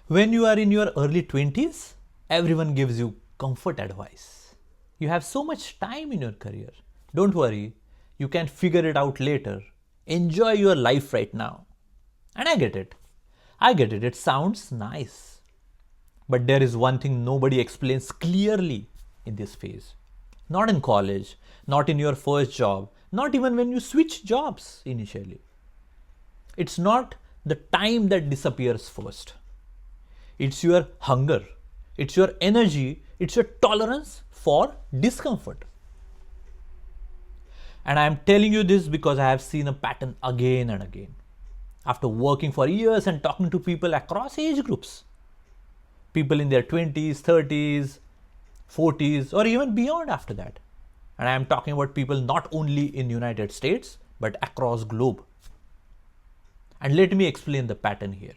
When you are in your early 20s, everyone gives you comfort advice. You have so much time in your career. Don't worry, you can figure it out later. Enjoy your life right now. And I get it. I get it. It sounds nice. But there is one thing nobody explains clearly in this phase. Not in college, not in your first job, not even when you switch jobs initially. It's not the time that disappears first. It's your hunger, it's your energy, it's your tolerance for discomfort. And I am telling you this because I have seen a pattern again and again. After working for years and talking to people across age groups, people in their 20s, 30s, 40s, or even beyond after that. And I am talking about people not only in United States, but across globe. And let me explain the pattern here.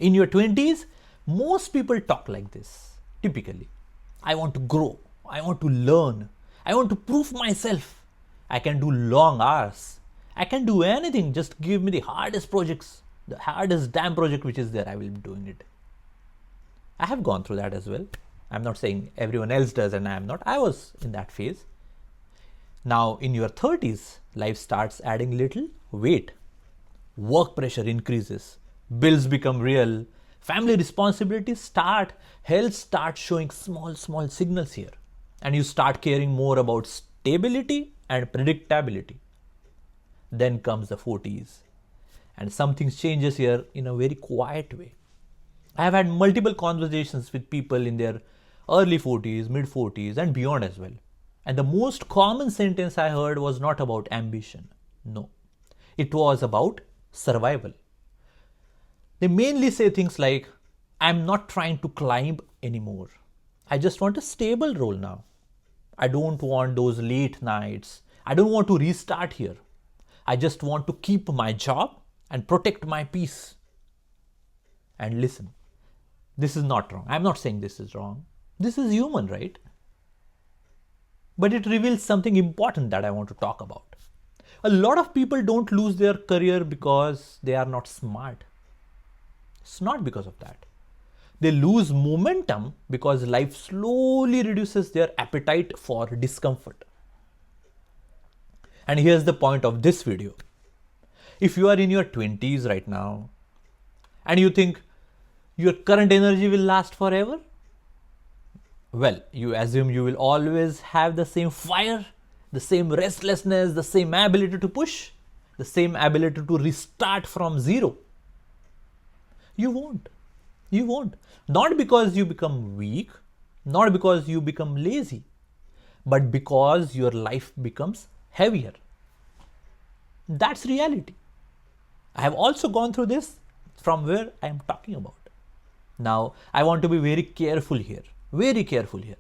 In your 20s, most people talk like this, typically. I want to grow, I want to learn, I want to prove myself. I can do long hours. I can do anything, just give me the hardest projects, the hardest damn project which is there, I will be doing it. I have gone through that as well. I'm not saying everyone else does and I am not. I was in that phase. Now in your 30s, life starts adding little weight. Work pressure increases, bills become real, family responsibilities start, health starts showing small signals here. And you start caring more about stability and predictability. Then comes the 40s. And something changes here in a very quiet way. I have had multiple conversations with people in their early 40s, mid 40s, and beyond as well. And the most common sentence I heard was not about ambition. No, it was about survival. They mainly say things like, I'm not trying to climb anymore. I just want a stable role now. I don't want those late nights. I don't want to restart here. I just want to keep my job and protect my peace. And listen, this is not wrong. I'm not saying this is wrong. This is human, right? But it reveals something important that I want to talk about. A lot of people don't lose their career because they are not smart. It's not because of that. They lose momentum because life slowly reduces their appetite for discomfort. And here's the point of this video. If you are in your 20s right now and you think your current energy will last forever, well, you assume you will always have the same fire, the same restlessness, the same ability to push, the same ability to restart from zero. You won't. You won't. Not because you become weak, not because you become lazy, but because your life becomes heavier. That's reality. I have also gone through this from where I am talking about. Now, I want to be very careful here. Very careful here.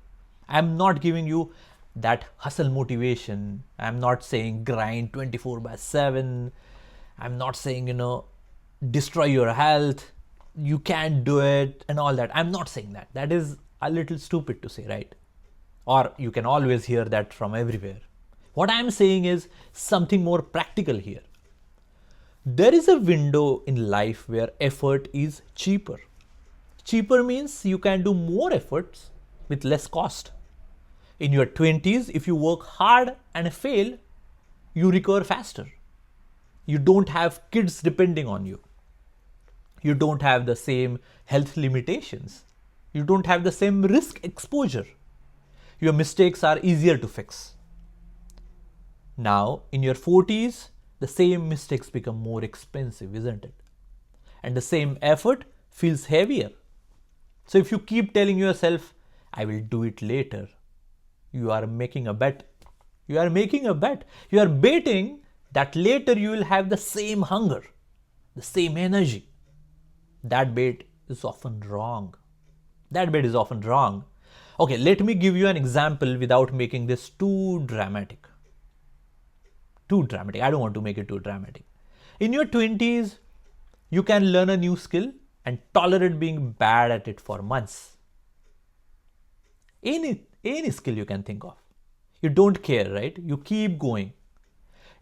I am not giving you that hustle motivation. I am not saying grind 24/7. I'm not saying, destroy your health. You can't do it and all that. I'm not saying that. That is a little stupid to say, right? Or you can always hear that from everywhere. What I'm saying is something more practical here. There is a window in life where effort is cheaper. Cheaper means you can do more efforts with less cost. In your 20s, if you work hard and fail, you recover faster. You don't have kids depending on you. You don't have the same health limitations. You don't have the same risk exposure. Your mistakes are easier to fix. Now, in your 40s, the same mistakes become more expensive, isn't it? And the same effort feels heavier. So if you keep telling yourself, I will do it later, you are making a bet. You are making a bet. You are betting that later you will have the same hunger, the same energy. That bet is often wrong. That bet is often wrong. Okay, let me give you an example without making this too dramatic. Too dramatic. I don't want to make it too dramatic. In your 20s, you can learn a new skill and tolerate being bad at it for months. Any skill you can think of. You don't care, right? You keep going.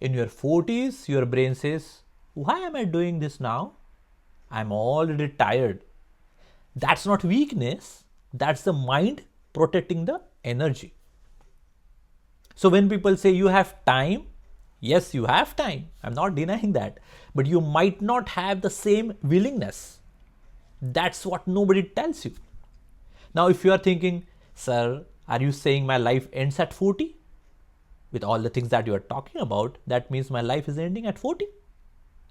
In your 40s, your brain says, why am I doing this now? I'm already tired. That's not weakness. That's the mind protecting the energy. So when people say you have time, yes, you have time. I'm not denying that. But you might not have the same willingness. That's what nobody tells you. Now, if you are thinking, sir, are you saying my life ends at 40? With all the things that you are talking about, that means my life is ending at 40?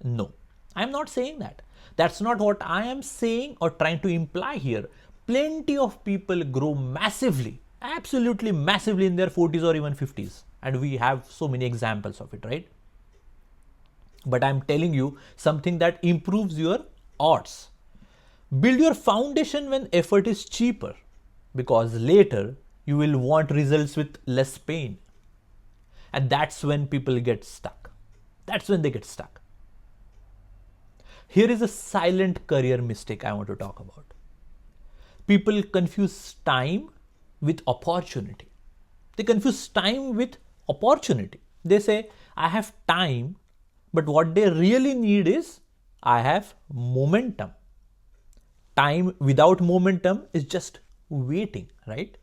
No, I'm not saying that. That's not what I am saying or trying to imply here. Plenty of people grow massively, absolutely massively in their 40s or even 50s. And we have so many examples of it, right? But I'm telling you something that improves your odds. Build your foundation when effort is cheaper, because later you will want results with less pain. And that's when people get stuck. That's when they get stuck. Here is a silent career mistake I want to talk about. People confuse time with opportunity. They confuse time with opportunity. They say, I have time, but what they really need is, I have momentum. Time without momentum is just waiting, right?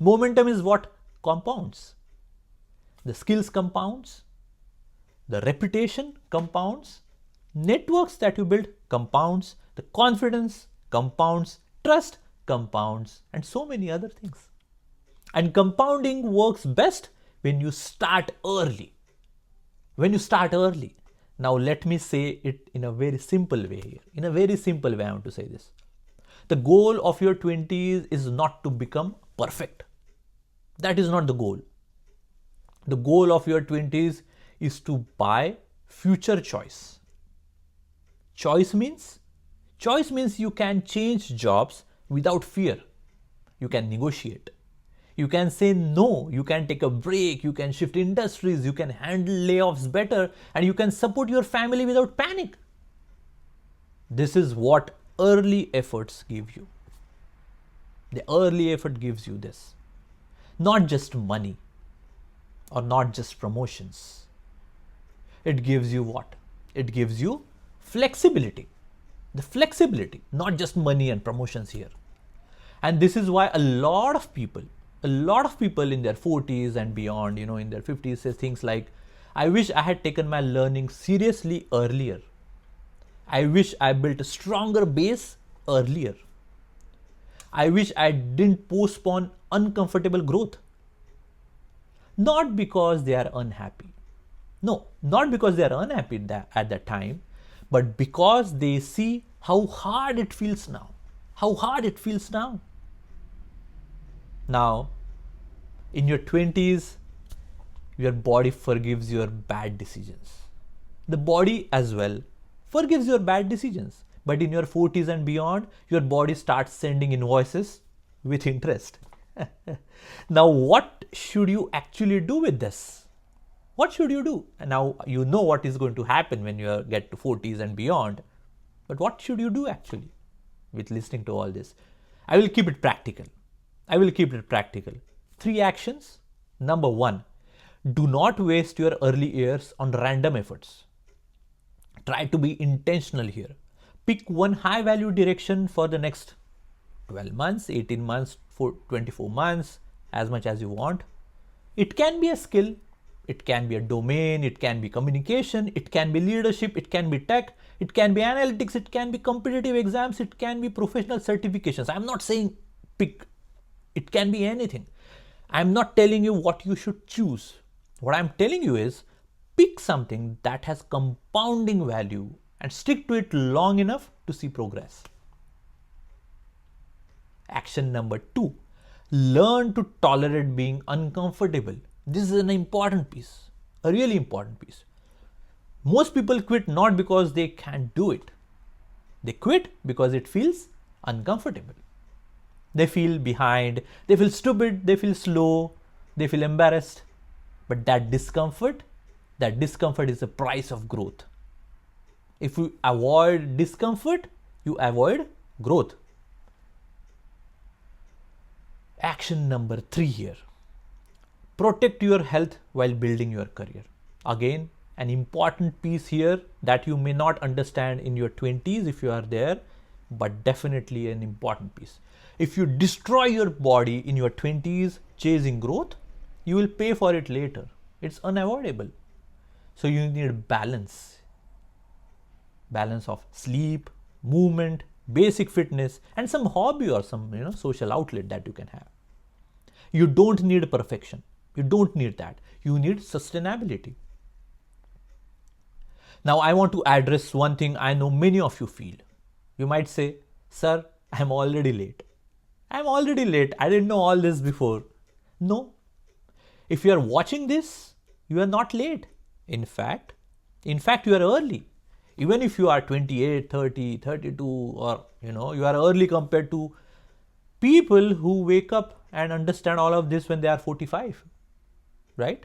Momentum is what compounds. The skills compounds, the reputation compounds, networks that you build compounds, the confidence compounds, trust compounds, and so many other things. And compounding works best when you start early. When you start early. Now let me say it in a very simple way here. In a very simple way I want to say this. The goal of your 20s is not to become perfect. That is not the goal. The goal of your 20s is to buy future choice. Choice means you can change jobs without fear. You can negotiate. You can say no, you can take a break, you can shift industries, you can handle layoffs better, and you can support your family without panic. This is what early efforts give you. The early effort gives you this. Not just money or not just promotions. It gives you what? It gives you flexibility. The flexibility, not just money and promotions here. And this is why a lot of people in their 40s and beyond, in their 50s say things like, I wish I had taken my learning seriously earlier. I wish I built a stronger base earlier. I wish I didn't postpone uncomfortable growth. Not because they are unhappy. No, not because they are unhappy at that time, but because they see how hard it feels now. How hard it feels now. Now, in your 20s, your body forgives your bad decisions. The body as well forgives your bad decisions. But in your 40s and beyond, your body starts sending invoices with interest. Now, what should you actually do with this? What should you do? And now you know what is going to happen when you get to 40s and beyond. But what should you do actually with listening to all this? I will keep it practical. 3 actions. Number 1, do not waste your early years on random efforts. Try to be intentional here. Pick one high value direction for the next 12 months, 18 months, 24 months, as much as you want. It can be a skill, it can be a domain, it can be communication, it can be leadership, it can be tech, it can be analytics, it can be competitive exams, it can be professional certifications. I'm not saying pick, it can be anything. I'm not telling you what you should choose. What I'm telling you is pick something that has compounding value and stick to it long enough to see progress. Action number 2, learn to tolerate being uncomfortable. This is an important piece, a really important piece. Most people quit not because they can't do it. They quit because it feels uncomfortable. They feel behind, they feel stupid, they feel slow, they feel embarrassed. But that discomfort is the price of growth. If you avoid discomfort, you avoid growth. Action number 3 here. Protect your health while building your career. Again, an important piece here that you may not understand in your 20s if you are there. but definitely an important piece. If you destroy your body in your 20s chasing growth, you will pay for it later. It's unavoidable. So you need balance. Balance of sleep, movement, basic fitness, and some hobby or some social outlet that you can have. You don't need perfection. You don't need that. You need sustainability. Now I want to address one thing I know many of you feel. You might say, sir, I'm already late. I'm already late. I didn't know all this before. No. If you are watching this, you are not late. In fact, you are early. Even if you are 28, 30, 32, or you are early compared to people who wake up and understand all of this when they are 45, right?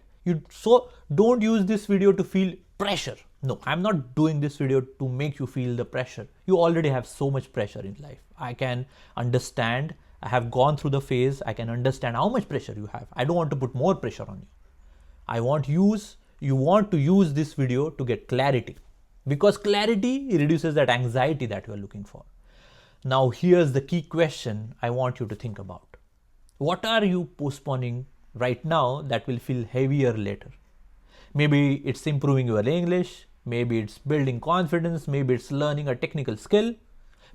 So don't use this video to feel pressure. No, I'm not doing this video to make you feel the pressure. You already have so much pressure in life. I can understand. I have gone through the phase. I can understand how much pressure you have. I don't want to put more pressure on you. You want to use this video to get clarity, because clarity reduces that anxiety that you are looking for. Now here's the key question I want you to think about. What are you postponing right now that will feel heavier later? Maybe it's improving your English, maybe it's building confidence, maybe it's learning a technical skill,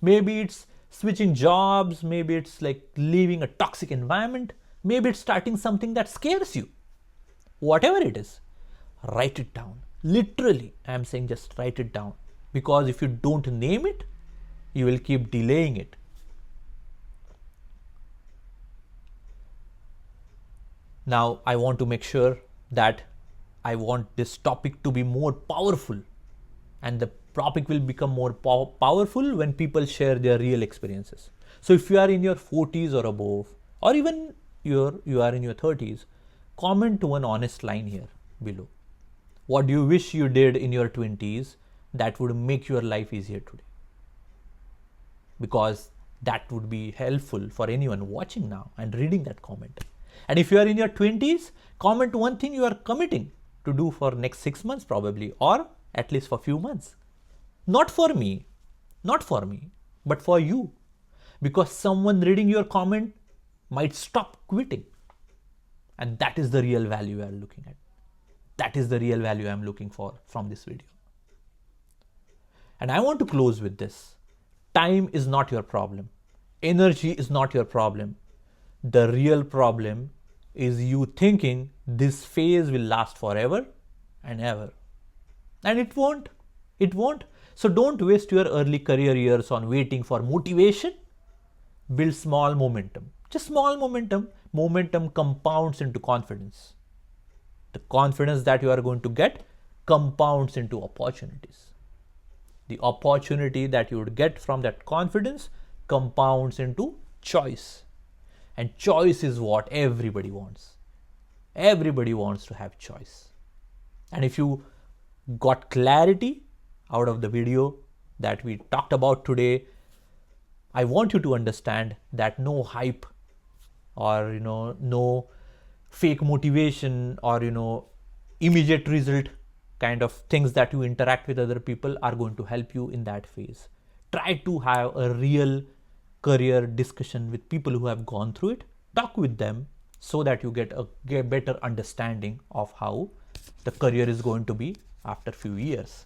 maybe it's switching jobs, maybe it's like leaving a toxic environment, maybe it's starting something that scares you. Whatever it is, write it down. Literally, I'm saying just write it down, because if you don't name it, you will keep delaying it. Now, I want to make sure that I want this topic to be more powerful, and the topic will become more powerful when people share their real experiences. So if you are in your 40s or above, or even you are in your 30s, comment one honest line here below. What do you wish you did in your 20s that would make your life easier today? Because that would be helpful for anyone watching now and reading that comment. And if you are in your 20s, comment one thing you are committing to do for next 6 months probably, or at least for few months. Not for me, but for you. Because someone reading your comment might stop quitting. And that is the real value I am looking at. That is the real value I am looking for from this video. And I want to close with this. Time is not your problem. Energy is not your problem. The real problem is you thinking this phase will last forever and ever. And it won't. It won't. So don't waste your early career years on waiting for motivation. Build small momentum. Just small momentum. Momentum compounds into confidence. The confidence that you are going to get compounds into opportunities. The opportunity that you would get from that confidence compounds into choice. And choice is what everybody wants. Everybody wants to have choice. And if you got clarity out of the video that we talked about today, I want you to understand that no hype or no fake motivation or immediate result kind of things that you interact with other people are going to help you in that phase. Try to have a real career discussion with people who have gone through it. Talk with them so that you get a better understanding of how the career is going to be after few years.